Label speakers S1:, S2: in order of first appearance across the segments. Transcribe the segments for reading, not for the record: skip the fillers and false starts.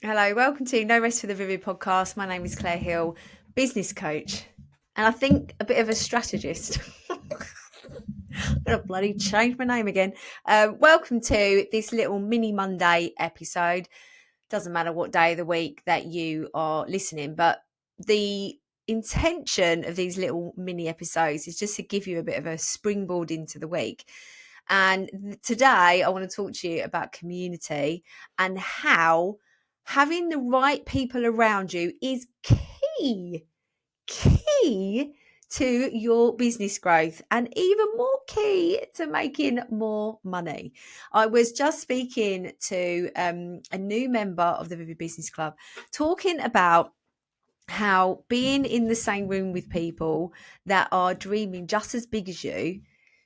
S1: Hello, welcome to No Rest for the Vivid podcast. My name is Claire Hill, business coach, and I think a bit of a strategist. I'm going to bloody change my name again. Welcome to this little mini Monday episode. Doesn't matter what day of the week that you are listening, but the intention of these little mini episodes is just to give you a bit of a springboard into the week. And today I want to talk to you about community and how having the right people around you is key to your business growth and even more key to making more money. I was just speaking to a new member of the Vivid Business Club talking about how being in the same room with people that are dreaming just as big as you,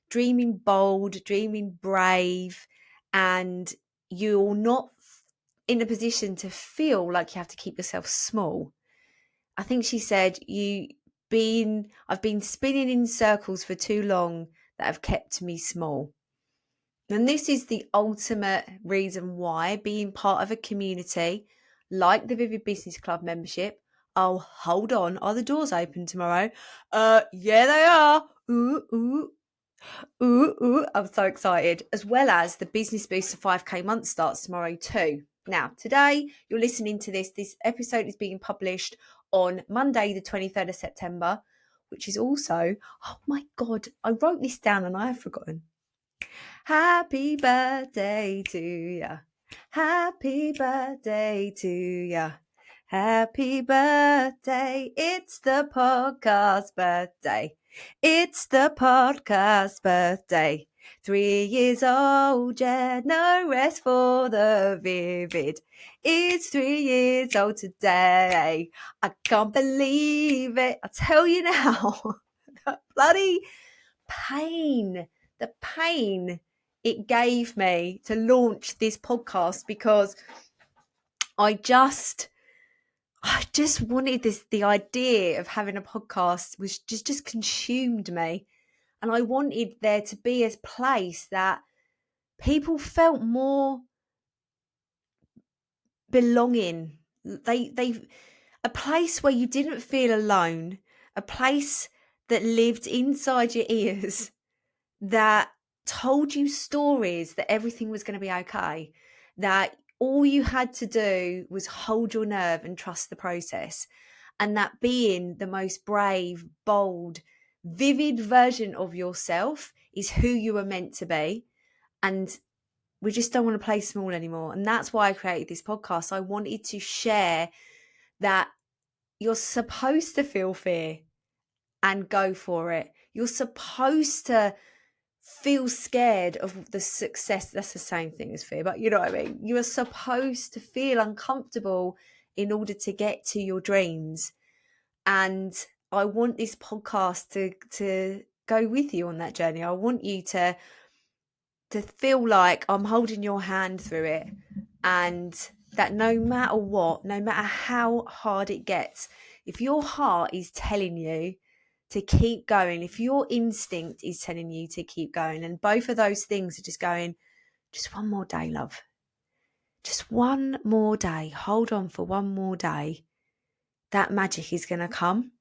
S1: dreaming bold, dreaming brave, and you're not in a position to feel like you have to keep yourself small. I think she said I've been spinning in circles for too long that have kept me small. And this is the ultimate reason why being part of a community like the Vivid Business Club membership. Oh, hold on. Are the doors open tomorrow? Yeah, they are. Ooh, I'm so excited. As well as the Business Booster 5K month starts tomorrow too. Now, today you're listening to this episode is being published on Monday, the 23rd of September, which is also, oh my God, I wrote this down and I have forgotten. Happy birthday to ya. Happy birthday to ya. Happy birthday. It's the podcast birthday. It's the podcast birthday. 3 years old, yeah, no rest for the vivid. It's 3 years old today. I can't believe it. I tell you now, the bloody pain, the pain it gave me to launch this podcast because I just wanted this. The idea of having a podcast was just consumed me, and I wanted there to be a place that people felt more belonging. They a place where you didn't feel alone, a place that lived inside your ears, that told you stories that everything was going to be okay, that all you had to do was hold your nerve and trust the process, and that being the most brave, bold, vivid version of yourself is who you were meant to be. And we just don't want to play small anymore. And that's why I created this podcast. I wanted to share that you're supposed to feel fear and go for it. You're supposed to feel scared of the success. That's the same thing as fear, but you know what I mean? You are supposed to feel uncomfortable in order to get to your dreams. And I want this podcast to go with you on that journey. I want you to feel like I'm holding your hand through it, and that no matter what, no matter how hard it gets, if your heart is telling you to keep going, if your instinct is telling you to keep going, and both of those things are just going, just one more day, love. Just one more day. Hold on for one more day. That magic is going to come.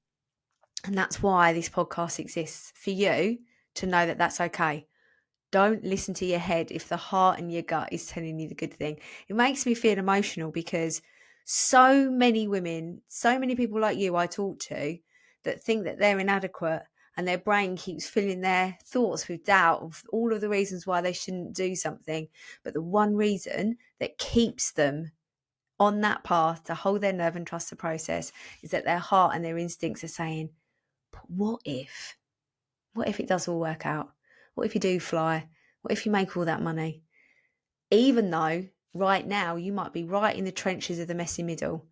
S1: And that's why this podcast exists, for you to know that that's okay. Don't listen to your head if the heart and your gut is telling you the good thing. It makes me feel emotional because so many women, so many people like you I talk to that think that they're inadequate, and their brain keeps filling their thoughts with doubt of all of the reasons why they shouldn't do something. But the one reason that keeps them on that path to hold their nerve and trust the process is that their heart and their instincts are saying, but what if? What if it does all work out? What if you do fly? What if you make all that money? Even though right now you might be right in the trenches of the messy middle.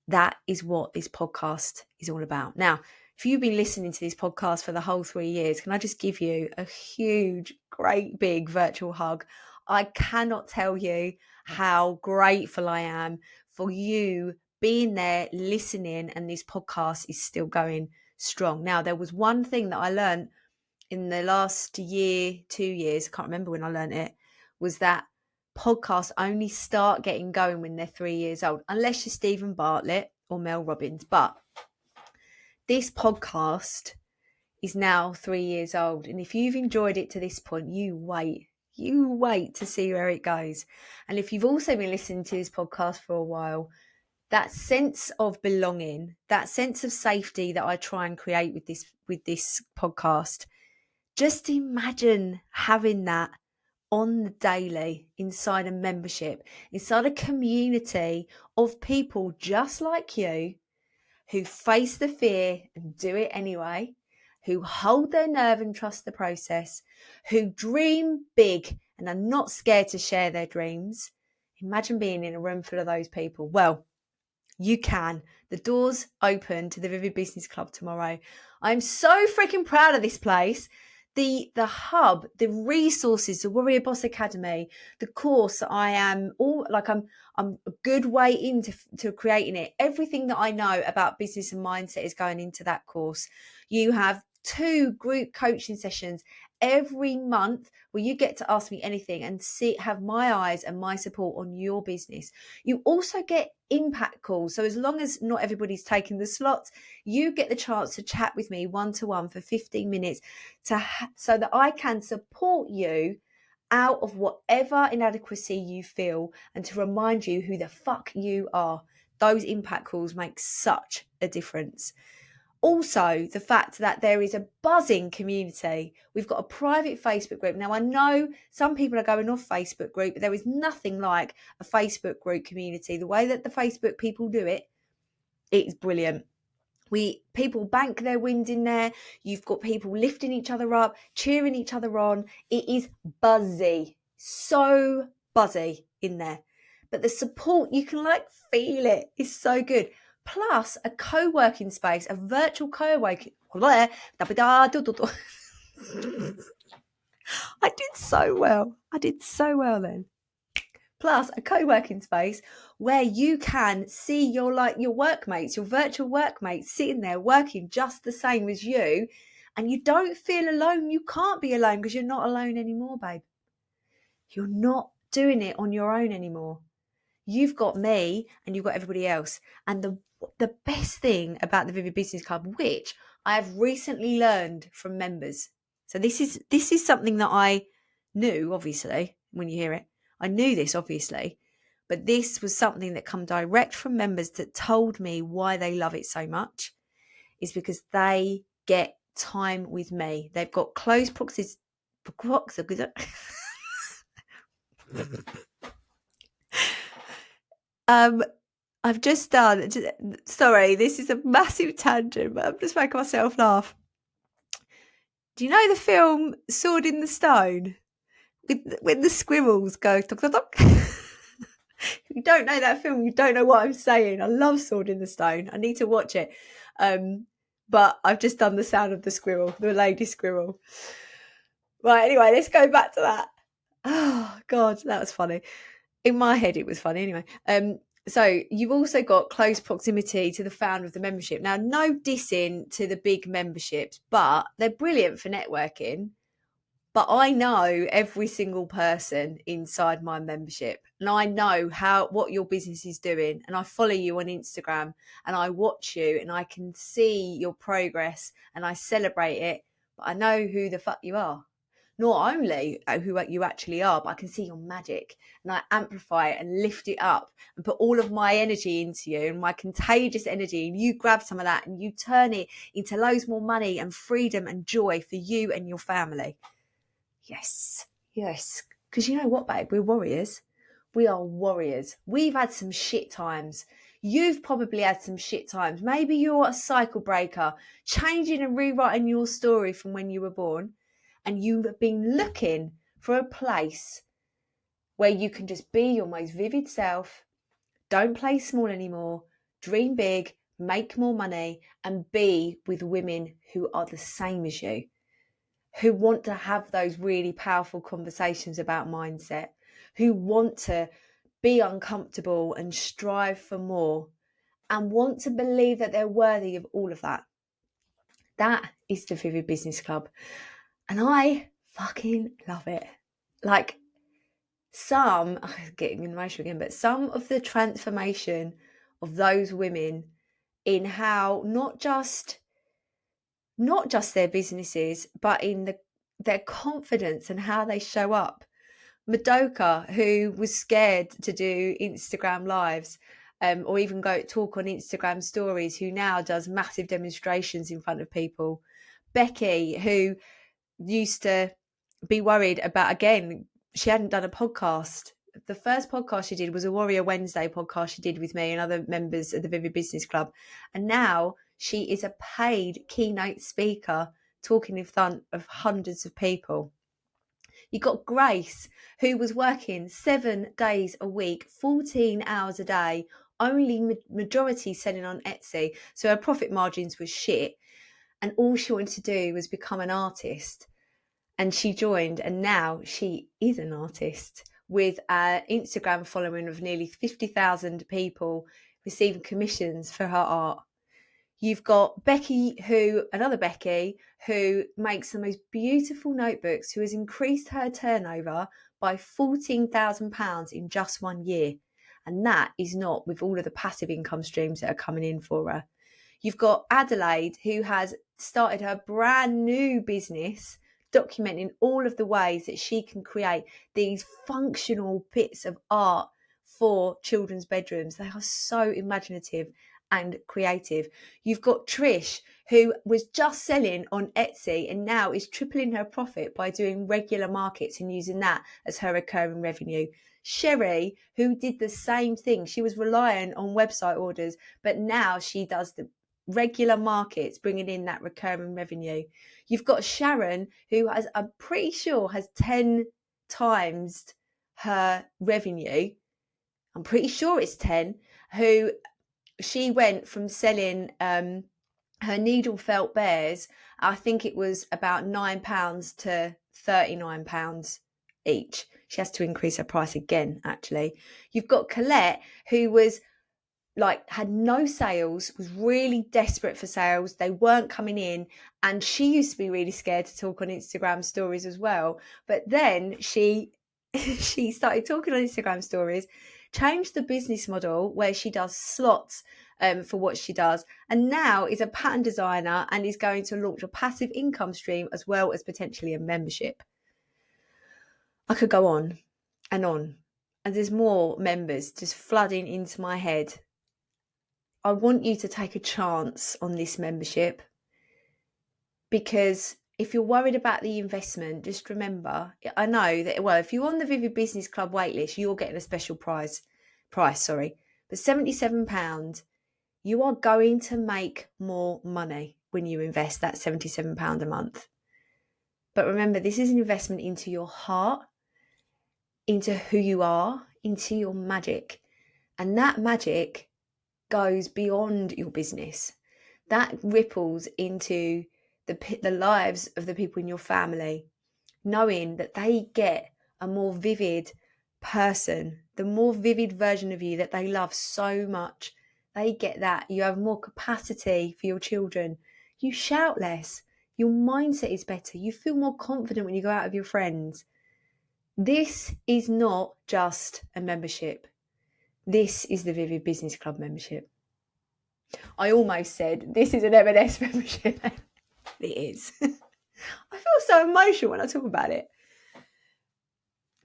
S1: That is what this podcast is all about. Now, if you've been listening to this podcast for the whole 3 years, can I just give you a huge, great big virtual hug? I cannot tell you how grateful I am for you being there, listening, and this podcast is still going strong. Now, there was one thing that I learned in the last year, 2 years, I can't remember when I learned it, was that podcasts only start getting going when they're 3 years old, unless you're Stephen Bartlett or Mel Robbins. But this podcast is now 3 years old. And if you've enjoyed it to this point, you wait to see where it goes. And if you've also been listening to this podcast for a while, that sense of belonging, that sense of safety that I try and create with this podcast, just imagine having that on the daily inside a membership, inside a community of people just like you who face the fear and do it anyway, who hold their nerve and trust the process, who dream big and are not scared to share their dreams. Imagine being in a room full of those people. Well, you can. The doors open to the Vivid Business Club tomorrow. I'm so freaking proud of this place. The hub, the resources, the Warrior Boss Academy, the course. I'm a good way into creating it. Everything that I know about business and mindset is going into that course. You have 2 group coaching sessions every month where you get to ask me anything and have my eyes and my support on your business. You also get impact calls. So as long as not everybody's taking the slots, you get the chance to chat with me one-to-one for 15 minutes so that I can support you out of whatever inadequacy you feel and to remind you who the fuck you are. Those impact calls make such a difference. Also, the fact that there is a buzzing community. We've got a private Facebook group. Now, I know some people are going off Facebook group, but there is nothing like a Facebook group community. The way that the Facebook people do it, it's brilliant. People bank their wins in there. You've got people lifting each other up, cheering each other on. It is buzzy, so buzzy in there. But the support, you can feel it. It's so good. Plus a co-working space, a virtual co-working. I did so well. Then. Plus a co-working space where you can see your workmates, your virtual workmates sitting there working just the same as you, and you don't feel alone. You can't be alone because you're not alone anymore, babe. You're not doing it on your own anymore. You've got me and you've got everybody else. And the best thing about the Vivid Business Club, which I have recently learned from members. So this is something that I knew, obviously, when you hear it. I knew this, obviously. But this was something that come direct from members that told me why they love it so much. Is because they get time with me. They've got close proximity. I've just done, sorry, this is a massive tangent, but I'm just making myself laugh. Do you know the film Sword in the Stone? When the squirrels go tok tok tok? If you don't know that film, you don't know what I'm saying. I love Sword in the Stone. I need to watch it. But I've just done the sound of the squirrel, the lady squirrel. Right, anyway, let's go back to that. Oh, God, that was funny. In my head, it was funny anyway. So you've also got close proximity to the founder of the membership. Now, no dissing to the big memberships, but they're brilliant for networking. But I know every single person inside my membership, and I know what your business is doing. And I follow you on Instagram, and I watch you, and I can see your progress, and I celebrate it. But I know who the fuck you are. Not only who you actually are, but I can see your magic, and I amplify it and lift it up and put all of my energy into you and my contagious energy, and you grab some of that and you turn it into loads more money and freedom and joy for you and your family. Yes. Because you know what, babe? We're warriors. We are warriors. We've had some shit times. You've probably had some shit times. Maybe you're a cycle breaker, changing and rewriting your story from when you were born. And you've been looking for a place where you can just be your most vivid self, don't play small anymore, dream big, make more money, and be with women who are the same as you, who want to have those really powerful conversations about mindset, who want to be uncomfortable and strive for more, and want to believe that they're worthy of all of that. That is the Vivid Business Club. And I fucking love it. some, getting emotional again, but some of the transformation of those women in how not just their businesses, but in their confidence and how they show up. Madoka, who was scared to do Instagram lives, or even go talk on Instagram stories, who now does massive demonstrations in front of people. Becky, who used to be worried about, again, she hadn't done a podcast. The first podcast she did was a Warrior Wednesday podcast she did with me and other members of the Vivid Business Club. And now she is a paid keynote speaker talking in front of hundreds of people. You got Grace, who was working 7 days a week, 14 hours a day, only majority selling on Etsy. So her profit margins were shit. And all she wanted to do was become an artist. And she joined, and now she is an artist with an Instagram following of nearly 50,000 people receiving commissions for her art. You've got Becky, another Becky, who makes the most beautiful notebooks, who has increased her turnover by £14,000 in just 1 year. And that is not with all of the passive income streams that are coming in for her. You've got Adelaide, who has started her brand new business, documenting all of the ways that she can create these functional bits of art for children's bedrooms. They are so imaginative and creative. You've got Trish, who was just selling on Etsy and now is tripling her profit by doing regular markets and using that as her recurring revenue. Sherry, who did the same thing. She was relying on website orders, but now she does the regular markets, bringing in that recurring revenue. You've got Sharon, who has, I'm pretty sure, has 10 times her revenue. I'm pretty sure it's 10, who she went from selling her needle felt bears, I think it was about £9 to £39 each. She has to increase her price again, actually. You've got Colette, who was had no sales, was really desperate for sales. They weren't coming in. And she used to be really scared to talk on Instagram stories as well. But then she started talking on Instagram stories, changed the business model where she does slots for what she does, and now is a pattern designer and is going to launch a passive income stream as well as potentially a membership. I could go on, and there's more members just flooding into my head. I want you to take a chance on this membership, because if you're worried about the investment, just remember, I know that, well, if you're on the Vivid Business Club waitlist, you're getting a special price, but £77, you are going to make more money when you invest that £77 a month. But remember, this is an investment into your heart, into who you are, into your magic. And that magic goes beyond your business. That ripples into the lives of the people in your family, knowing that they get a more vivid person, the more vivid version of you that they love so much. They get that. You have more capacity for your children. You shout less. Your mindset is better. You feel more confident when you go out with your friends. This is not just a membership. This is the Vivid Business Club membership. I almost said this is an M&S membership. It is. I feel so emotional when I talk about it,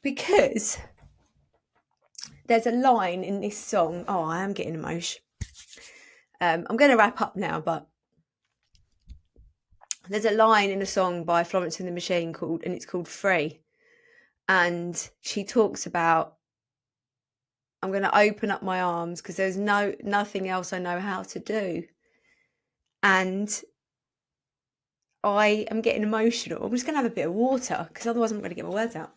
S1: because there's a line in this song. Oh, I am getting emotional. I'm going to wrap up now, but there's a line in a song by Florence and the Machine it's called Free. And she talks about, I'm going to open up my arms because there's nothing else I know how to do. And I am getting emotional. I'm just going to have a bit of water because otherwise I'm going to get my words out.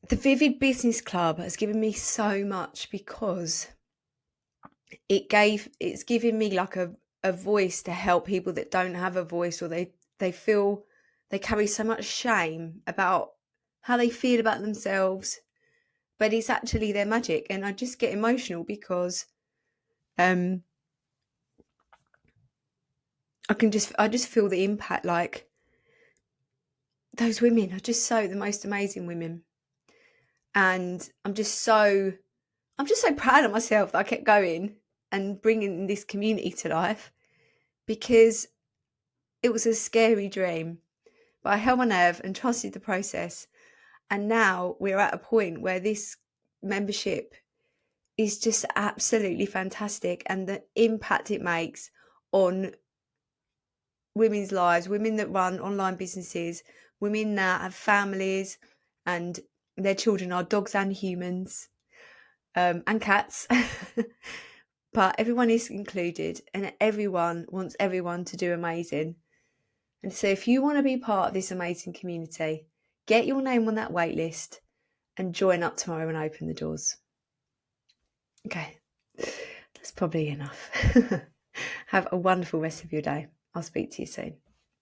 S1: The Vivid Business Club has given me so much, because it's giving me like a voice to help people that don't have a voice, or they feel they carry so much shame about how they feel about themselves, but it's actually their magic. And I just get emotional because I I just feel the impact. Like, those women are just the most amazing women. And I'm just so proud of myself that I kept going and bringing this community to life, because it was a scary dream. But I held my nerve and trusted the process. And now we're at a point where this membership is just absolutely fantastic, and the impact it makes on women's lives, women that run online businesses, women that have families and their children are dogs and humans, and cats. But everyone is included, and everyone wants everyone to do amazing. And so if you want to be part of this amazing community, get your name on that wait list and join up tomorrow and open the doors. Okay, that's probably enough. Have a wonderful rest of your day. I'll speak to you soon.